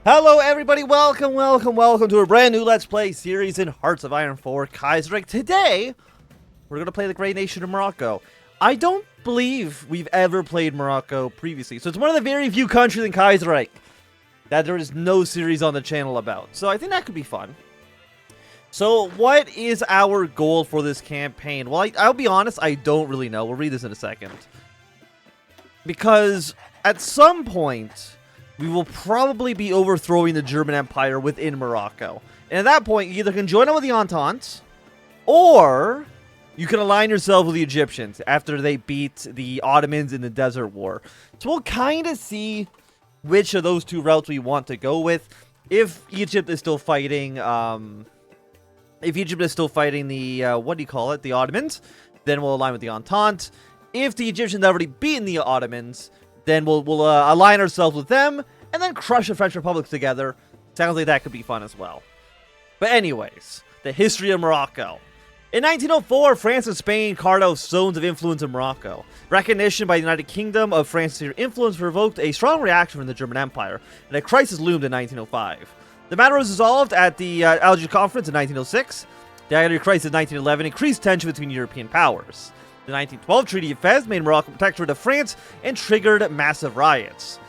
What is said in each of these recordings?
Hello everybody, welcome to a brand new Let's Play series in Hearts of Iron 4 Kaiserreich. Today, we're going to play the great nation of Morocco. I don't believe we've ever played Morocco previously, so it's one of the very few countries in Kaiserreich that there is no series on the channel about. So I think that could be fun. So what is our goal for this campaign? Well, I'll be honest, I don't really know. We'll read this in a second. Because at some point, we will probably be overthrowing the German Empire within Morocco. And at that point, you either can join up with the Entente, or you can align yourself with the Egyptians after they beat the Ottomans in the Desert War. So we'll kind of see which of those two routes we want to go with. If Egypt is still fighting, the, what do you call it, the Ottomans, then we'll align with the Entente. If the Egyptians have already beaten the Ottomans, then we'll align ourselves with them, and then crush the French Republic together. Sounds like that could be fun as well. But anyways, the history of Morocco. In 1904, France and Spain carved out zones of influence in Morocco. Recognition by the United Kingdom of France's influence provoked a strong reaction from the German Empire, and a crisis loomed in 1905. The matter was resolved at the Algiers Conference in 1906. The Algeria crisis in 1911 increased tension between European powers. The 1912 Treaty of Fez made Morocco protectorate of France and triggered massive riots.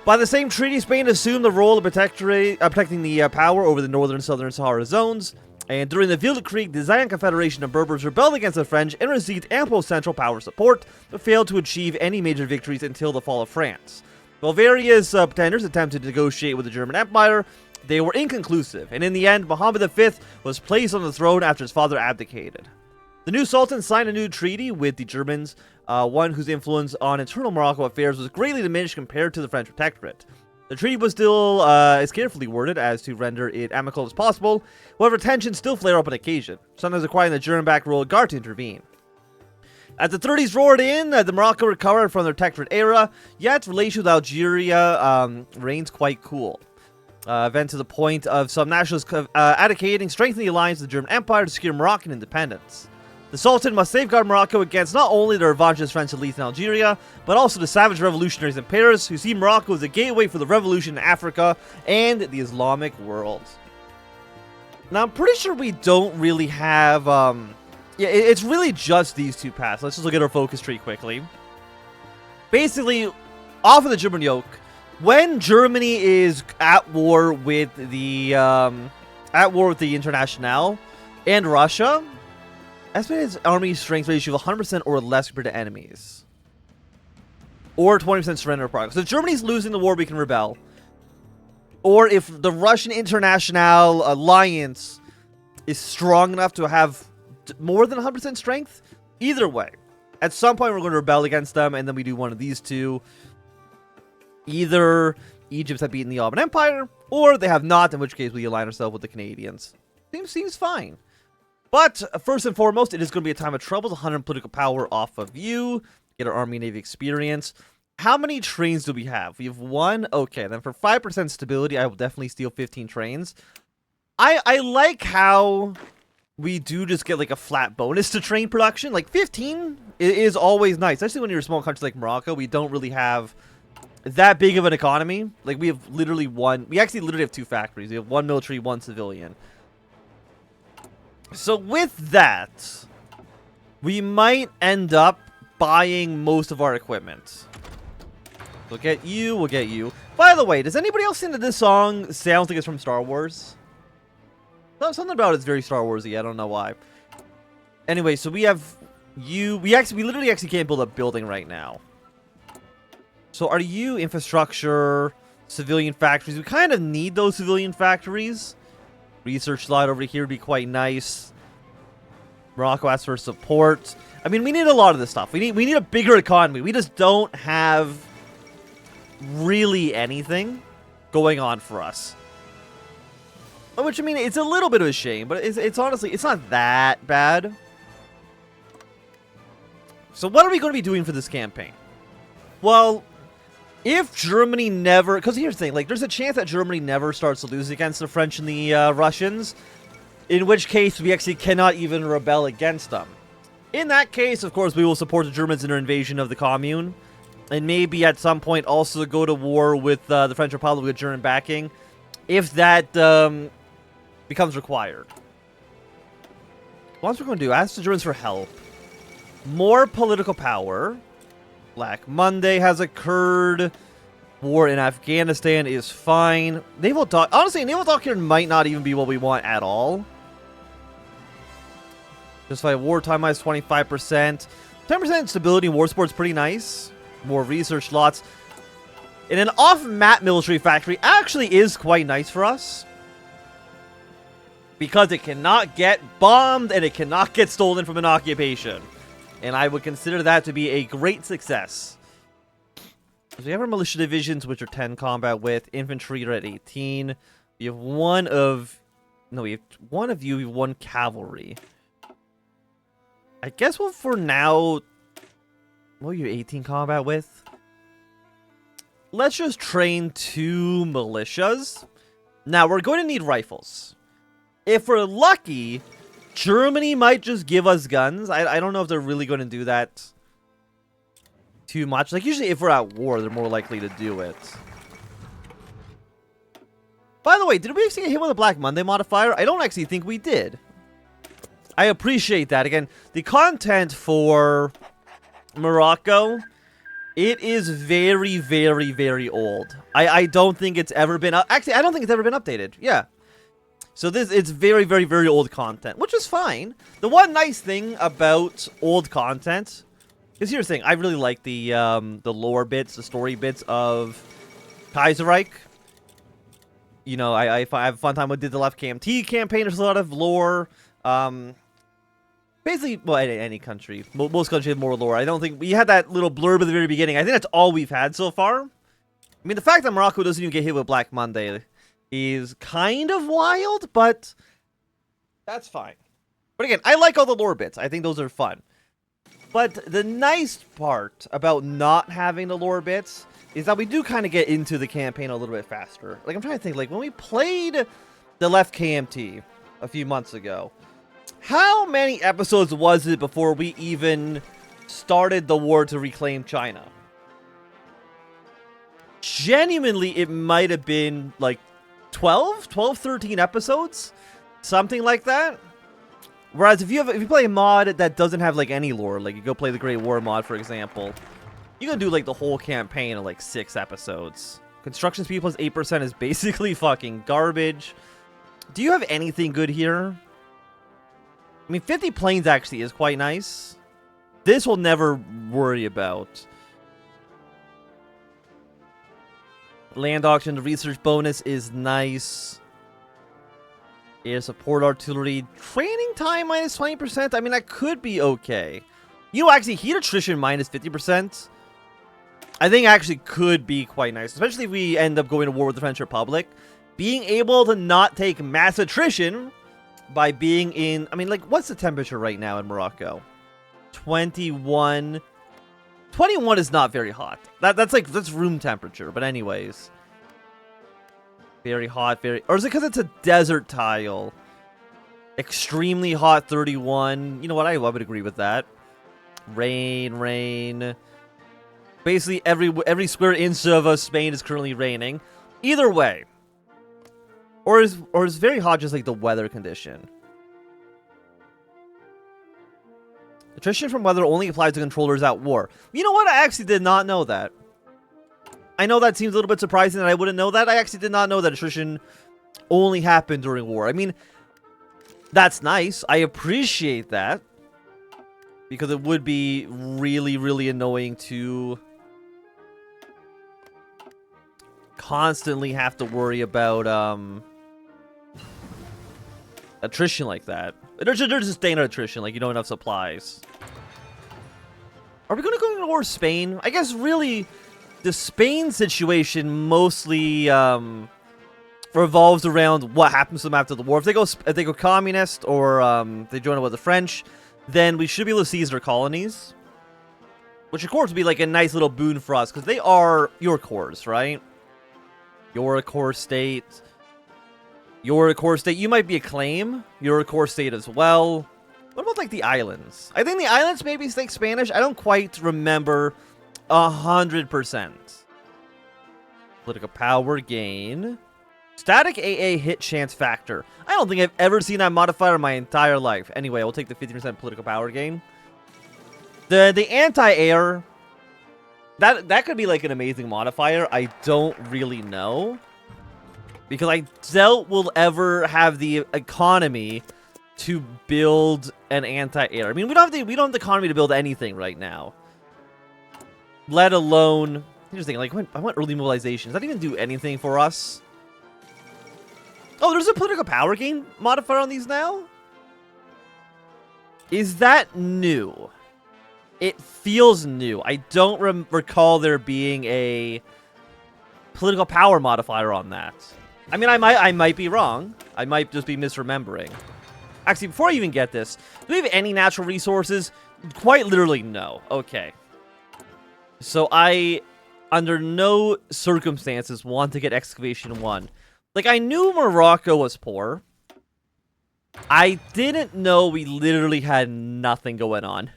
By the same treaty, Spain assumed the role of protecting the power over the northern and southern Sahara zones, and during the Ville Creek, the Zayan Confederation of Berbers rebelled against the French and received ample central power support, but failed to achieve any major victories until the fall of France. While various pretenders attempted to negotiate with the German Empire, they were inconclusive, and in the end, Muhammad V was placed on the throne after his father abdicated. The new Sultan signed a new treaty with the Germans, one whose influence on internal Morocco affairs was greatly diminished compared to the French protectorate. The treaty was still as carefully worded as to render it amicable as possible, however tensions still flare up on occasion, sometimes requiring the German-backed royal guard to intervene. As the 30s roared in, the Morocco recovered from their protectorate era, yet relations with Algeria reigns quite cool. Event to the point of some nationalists advocating strengthening the alliance with the German Empire to secure Moroccan independence. The Sultan must safeguard Morocco against not only the revanchist French elites in Algeria, but also the savage revolutionaries in Paris, who see Morocco as a gateway for the revolution in Africa and the Islamic world. Now, I'm pretty sure we don't really have, it's really just these two paths. Let's just look at our focus tree quickly. Basically, off of the German yoke, when Germany is at war with the Internationale and Russia, estimated army strength ratio of 100% or less compared to enemies. Or 20% surrender progress. So if Germany's losing the war, we can rebel. Or if the Russian International Alliance is strong enough to have more than 100% strength, either way. At some point, we're going to rebel against them, and then we do one of these two. Either Egypt have beaten the Ottoman Empire, or they have not, in which case we align ourselves with the Canadians. Seems fine. But, first and foremost, it is going to be a time of trouble to hunt political power off of you, get our Army and Navy experience. How many trains do we have? We have one? Okay, then for 5% stability, I will definitely steal 15 trains. I like how we do just get, like, a flat bonus to train production. Like, 15 is always nice, especially when you're a small country like Morocco. We don't really have that big of an economy. Like, we have literally we actually literally have two factories. We have one military, one civilian. So with that, we might end up buying most of our equipment. We'll get you, we'll get you. By the way, does anybody else think that this song sounds like it's from Star Wars? Something about it's very Star Wars-y, I don't know why. Anyway, so we have you. We literally can't build a building right now. So are you infrastructure, civilian factories? We kind of need those civilian factories. Research slot over here would be quite nice. Morocco asks for support. I mean, we need a lot of this stuff. We need a bigger economy. We just don't have really anything going on for us. Which, I mean, it's a little bit of a shame, but it's honestly, it's not that bad. So what are we going to be doing for this campaign? Well, if Germany never... Because here's the thing, like, there's a chance that Germany never starts to lose against the French and the Russians, in which case we actually cannot even rebel against them. In that case, of course, we will support the Germans in their invasion of the commune. and maybe at some point also go to war with the French Republic with German backing, if that becomes required. What else we're going to do? Ask the Germans for help. More political power. Black Monday has occurred. War in Afghanistan is fine. Naval dock. Honestly, naval doctrine might not even be what we want at all. Just like wartime minus 25%. 10% stability in war sports, pretty nice. More research slots. And an off-map military factory actually is quite nice for us. Because it cannot get bombed and it cannot get stolen from an occupation. And I would consider that to be a great success. So we have our militia divisions, which are 10 combat with. Infantry are at 18. We have one of... No, we have one of you. We have one cavalry. I guess we'll, for now... What are you 18 combat with? Let's just train 2 militias. Now, we're going to need rifles. If we're lucky, Germany might just give us guns. I don't know if they're really going to do that too much. Like, usually if we're at war, they're more likely to do it. By the way, did we actually get hit with a Black Monday modifier? I don't actually think we did. I appreciate that. Again, the content for Morocco, it is very, very, very old. I don't think it's ever been... Actually, I don't think it's ever been updated. Yeah. So it's very, very, very old content, which is fine. The one nice thing about old content is, here's the thing. I really like the lore bits, the story bits of Kaiserreich. You know, I have a fun time with the Left KMT campaign. There's a lot of lore. Basically, well, any country. Most countries have more lore. I don't think... We had that little blurb at the very beginning. I think that's all we've had so far. I mean, the fact that Morocco doesn't even get hit with Black Monday is kind of wild, but that's fine. But again, I like all the lore bits. I think those are fun. But the nice part about not having the lore bits is that we do kind of get into the campaign a little bit faster. Like, I'm trying to think, like, when we played the Left KMT a few months ago, how many episodes was it before we even started the war to reclaim China? Genuinely, it might have been, like, 12, 13 episodes? Something like that? Whereas if you play a mod that doesn't have, like, any lore, like you go play the Great War mod, for example, you can do, like, the whole campaign in, like, 6 episodes. Construction speed plus 8% is basically fucking garbage. Do you have anything good here? I mean, 50 planes actually is quite nice. This we'll never worry about. Land auction, the research bonus is nice. Air support artillery. Training time minus 20%. I mean, that could be okay. You know, actually, heat attrition minus 50%. I think actually could be quite nice. Especially if we end up going to war with the French Republic. Being able to not take mass attrition by being in... I mean, like, what's the temperature right now in Morocco? 21... 21 is not very hot. That's room temperature. But anyways. Very hot, very... Or is it because it's a desert tile? Extremely hot, 31. You know what? I would agree with that. Rain, rain. Basically, every square inch of Spain is currently raining. Either way. Or is very hot just like the weather condition? Attrition from weather only applies to controllers at war. You know what? I actually did not know that. I know that seems a little bit surprising that I wouldn't know that. I actually did not know that attrition only happened during war. I mean, that's nice. I appreciate that. Because it would be really, really annoying to constantly have to worry about attrition like that. There's just standard attrition, like you don't have enough supplies. Are we going to go to war with Spain? I guess really the Spain situation mostly revolves around what happens to them after the war. If they go communist or they join up with the French, then we should be able to seize their colonies. Which of course would be like a nice little boon for us, because they are your cores, right? You're a core state. You're a core state. You might be a claim. You're a core state as well. What about, like, the islands? I think the islands maybe speak Spanish. I don't quite remember 100%. Political power gain. Static AA hit chance factor. I don't think I've ever seen that modifier in my entire life. Anyway, we'll take the 50% political power gain. The anti-air, that could be like an amazing modifier. I don't really know. Because I doubt we'll ever have the economy to build an anti-air. I mean, we don't have the economy to build anything right now. Let alone, here's the thing, like, I want early mobilization. Does that even do anything for us? Oh, there's a political power gain modifier on these now? Is that new? It feels new. I don't recall there being a political power modifier on that. I mean, I might be wrong. I might just be misremembering. Actually, before I even get this, do we have any natural resources? Quite literally, no. Okay. So I, under no circumstances, want to get Excavation 1. Like, I knew Morocco was poor. I didn't know we literally had nothing going on.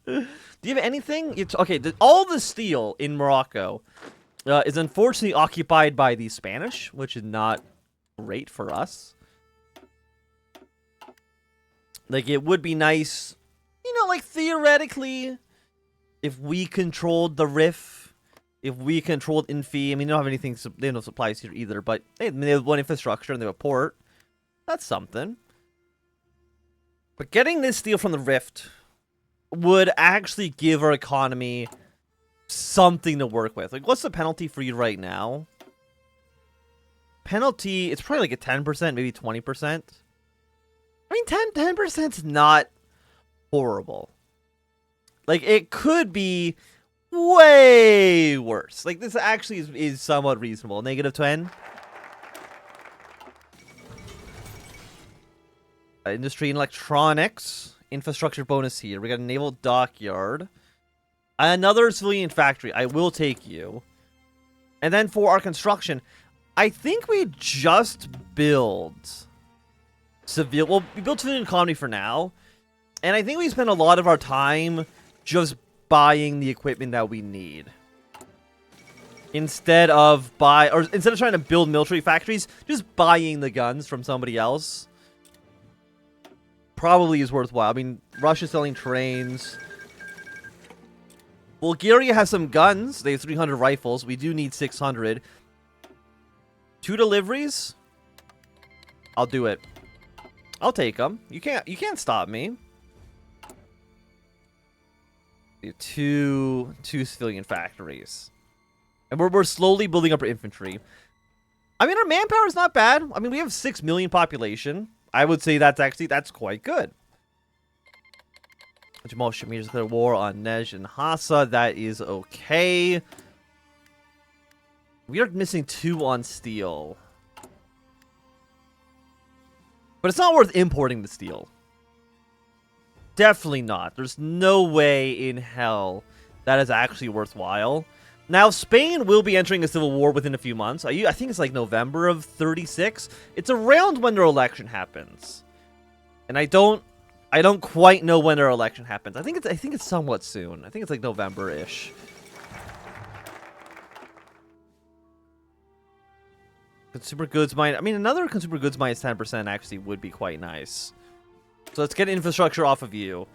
Do you have anything? Okay, all the steel in Morocco is unfortunately occupied by the Spanish, which is not great for us. Like, it would be nice, you know, like, theoretically, if we controlled the Rif. If we controlled Infi, I mean, they don't have anything, they have no supplies here either, but they have one infrastructure and they have a port. That's something. But getting this steel from the Rift would actually give our economy something to work with. Like, what's the penalty for you right now? Penalty, it's probably like a 10%, maybe 20%. I mean, 10% is not horrible. Like, it could be way worse. Like, this actually is somewhat reasonable. Negative 10. Industry and electronics. Infrastructure bonus here. We got a naval dockyard. Another civilian factory. I will take you. And then for our construction, I think we just build civil. Well, we built civilian economy for now. And I think we spend a lot of our time just buying the equipment that we need. Instead of trying to build military factories, just buying the guns from somebody else probably is worthwhile. I mean, Russia's selling trains. Bulgaria has some guns. They have 300 rifles. We do need 600. 2 deliveries? I'll do it. I'll take them. You can't stop me. Two civilian factories. And we're slowly building up our infantry. I mean, our manpower is not bad. I mean, we have 6 million population. I would say that's quite good. Jamal Shamir declared war on Nej and Hassa. That is okay. We are missing 2 on steel. But it's not worth importing the steel. Definitely not. There's no way in hell that is actually worthwhile. Now, Spain will be entering a civil war within a few months. I think it's like November of 36. It's around when their election happens. And I don't quite know when their election happens. I think it's somewhat soon. I think it's like November-ish. Consumer goods mine. I mean, another consumer goods minus 10% actually would be quite nice. So let's get infrastructure off of you.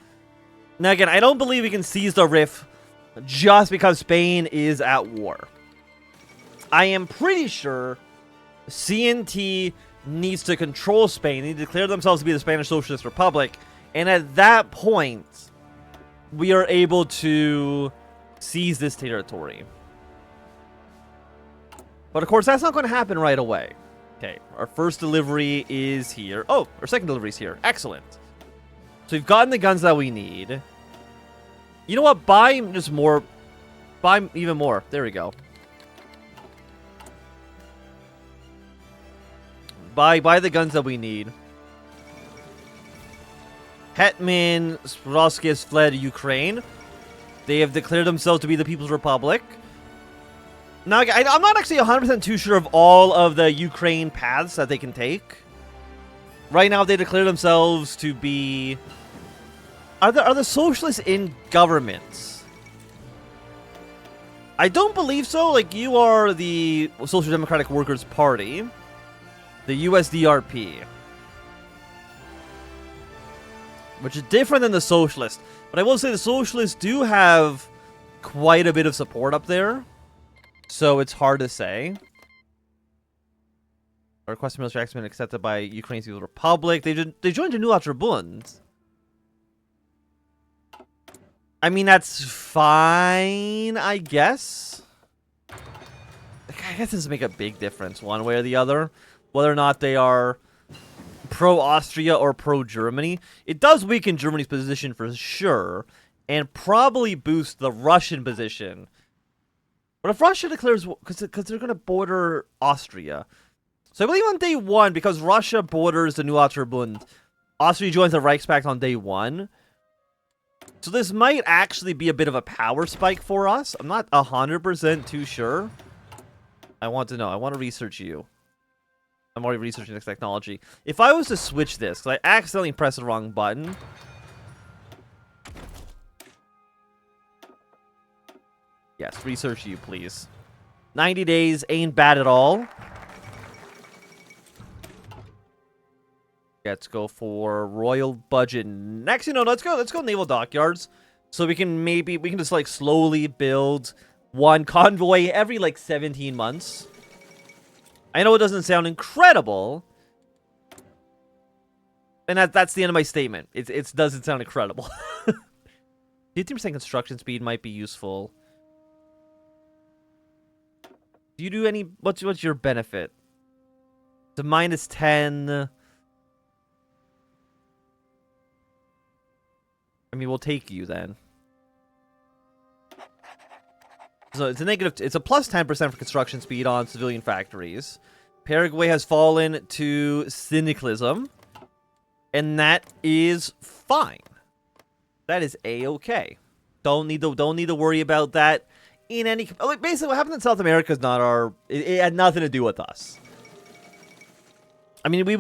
Now again, I don't believe we can seize the Rif just because Spain is at war. I am pretty sure CNT needs to control Spain. They need to declare themselves to be the Spanish Socialist Republic. And at that point, we are able to seize this territory. But of course, that's not going to happen right away. Okay, our first delivery is here. Oh, our second delivery is here. Excellent. So we've gotten the guns that we need. You know what? Buy just more. Buy even more. There we go. Buy the guns that we need. Hetman Sprosky has fled Ukraine. They have declared themselves to be the People's Republic. Now, I'm not actually 100% too sure of all of the Ukraine paths that they can take. Right now, they declare themselves to be... Are the socialists in governments? I don't believe so. Like, you are the Social Democratic Workers' Party. The USDRP. Which is different than the Socialists. But I will say the Socialists do have quite a bit of support up there. So it's hard to say. Our request for military action has been accepted by Ukraine's People's Republic. They joined the New Bund. I mean, that's fine, I guess. I guess it doesn't make a big difference one way or the other. Whether or not they are pro-Austria or pro-Germany. It does weaken Germany's position for sure. And probably boost the Russian position. But if Russia declares... Because they're going to border Austria. So I believe on day one, because Russia borders the New Bund, Austria joins the Reichspakt on day one. So this might actually be a bit of a power spike for us. I'm not 100% too sure. I want to know. I want to research you. I'm already researching this technology. If I was to switch this, because I accidentally pressed the wrong button. Yes, research you, please. 90 days ain't bad at all. Let's go for royal budget. Next, let's go naval dockyards. So we can just like slowly build one convoy every like 17 months. I know it doesn't sound incredible. And that's the end of my statement. It doesn't sound incredible. 15% construction speed might be useful. Do you do any... What's your benefit? It's a -10... I mean, we'll take you then. So it's a negative... It's a plus 10% for construction speed on civilian factories. Paraguay has fallen to syndicalism. And that is fine. That is A-okay. Don't need to worry about that in any... Like, basically, what happened in South America is not our... It had nothing to do with us. I mean, we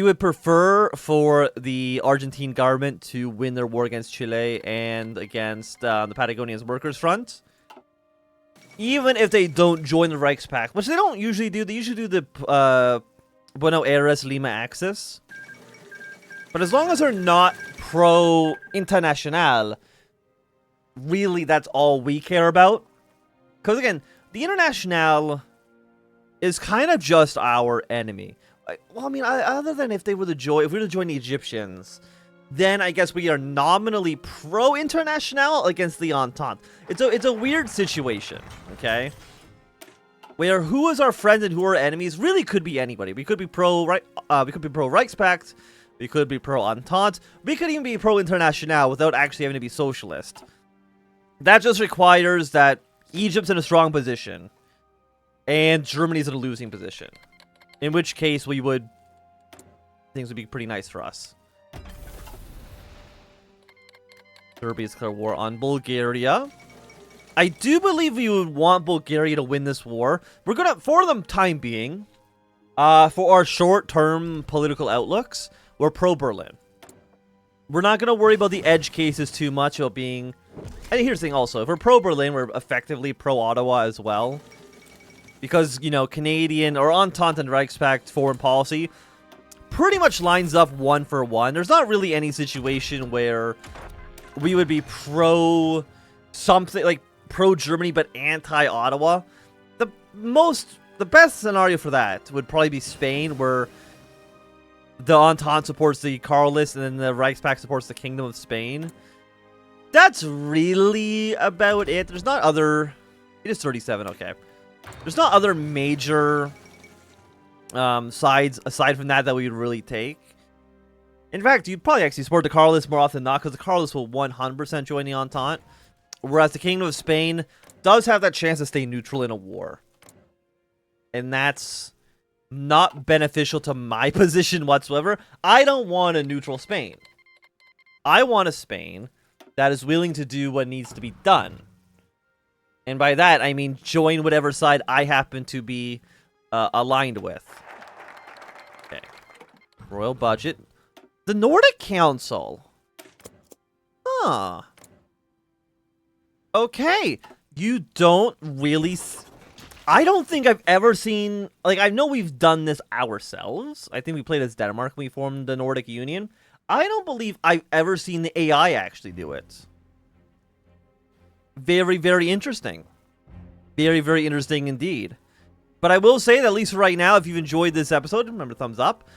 would prefer for the Argentine government to win their war against Chile and against the Patagonian Workers' Front. Even if they don't join the Reichspakt, which they don't usually do. They usually do the Buenos Aires Lima axis. But as long as they're not pro-international, really that's all we care about. Because again, the International is kind of just our enemy. Well, I mean, other than if we were to join the Egyptians, then I guess we are nominally pro-international against the Entente. It's a weird situation, okay? Where who is our friends and who are enemies really could be anybody. We could be pro-Reichspakt, we could be pro-Entente, we could even be pro-international without actually having to be socialist. That just requires that Egypt's in a strong position and Germany's in a losing position. In which case, things would be pretty nice for us. Serbia has declared war on Bulgaria. I do believe we would want Bulgaria to win this war. We're gonna, for the time being, for our short-term political outlooks, we're pro-Berlin. We're not gonna worry about the edge cases too much about being... And here's the thing also, if we're pro-Berlin, we're effectively pro-Ottawa as well. Because, Canadian or Entente and Reichspakt foreign policy pretty much lines up one for one. There's not really any situation where we would be pro-something, like pro-Germany but anti-Ottawa. The best scenario for that would probably be Spain, where the Entente supports the Carlists and then the Reichspakt supports the Kingdom of Spain. That's really about it. There's not other... It is 37, okay. There's not other major sides aside from that we would really take. In fact, you'd probably actually support the Carlists more often than not, because the Carlists will 100% join the Entente. Whereas the Kingdom of Spain does have that chance to stay neutral in a war. And that's not beneficial to my position whatsoever. I don't want a neutral Spain. I want a Spain that is willing to do what needs to be done. And by that, I mean join whatever side I happen to be aligned with. Okay. Royal budget. The Nordic Council. Huh. Okay, you don't really... I don't think I've ever seen... Like, I know we've done this ourselves. I think we played as Denmark when we formed the Nordic Union. I don't believe I've ever seen the AI actually do it. Very, very interesting. Very, very interesting indeed. But I will say that at least for right now, if you've enjoyed this episode, remember thumbs up.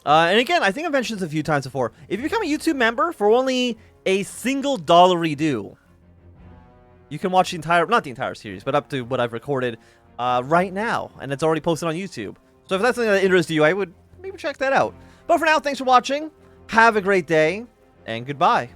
And again, I think I've mentioned this a few times before. If you become a YouTube member for only a single $1 due, you can watch the entire, not the entire series, but up to what I've recorded right now. And it's already posted on YouTube. So if that's something that interests you, I would maybe check that out. But for now, thanks for watching. Have a great day, and goodbye.